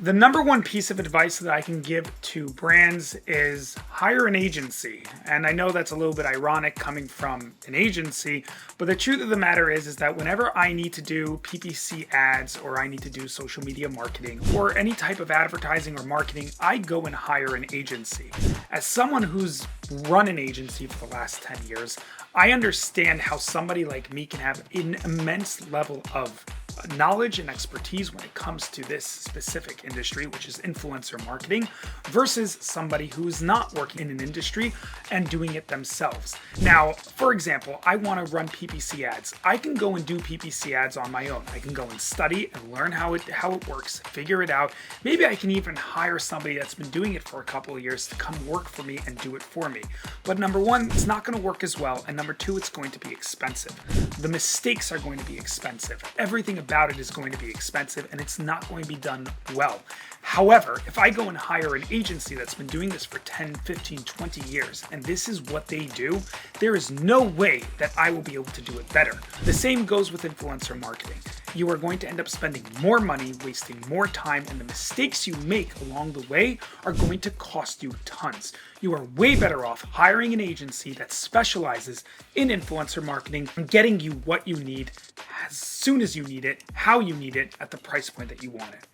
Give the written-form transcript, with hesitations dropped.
The number one piece of advice that I can give to brands is hire an agency. And I know that's a little bit ironic coming from an agency, but the truth of the matter is that whenever I need to do PPC ads or I need to do social media marketing or any type of advertising or marketing, I go and hire an agency. As someone who's run an agency for the last 10 years, I understand how somebody like me can have an immense level of knowledge and expertise when it comes to this specific industry, which is influencer marketing, versus somebody who is not working in an industry and doing it themselves. Now, for example, I want to run PPC ads. I can go and do PPC ads on my own. I can go and study and learn how it works, figure it out. Maybe I can even hire somebody that's been doing it for a couple of years to come work for me and do it for me. But number one, it's not going to work as well, and number two, it's going to be expensive. The mistakes are going to be expensive. Everything about it is going to be expensive, and it's not going to be done well. However, if I go and hire an agency that's been doing this for 10, 15, 20 years, and this is what they do, there is no way that I will be able to do it better. The same goes with influencer marketing. You are going to end up spending more money, wasting more time, and the mistakes you make along the way are going to cost you tons. You are way better off hiring an agency that specializes in influencer marketing and getting you what you need as soon as you need it, how you need it, at the price point that you want it.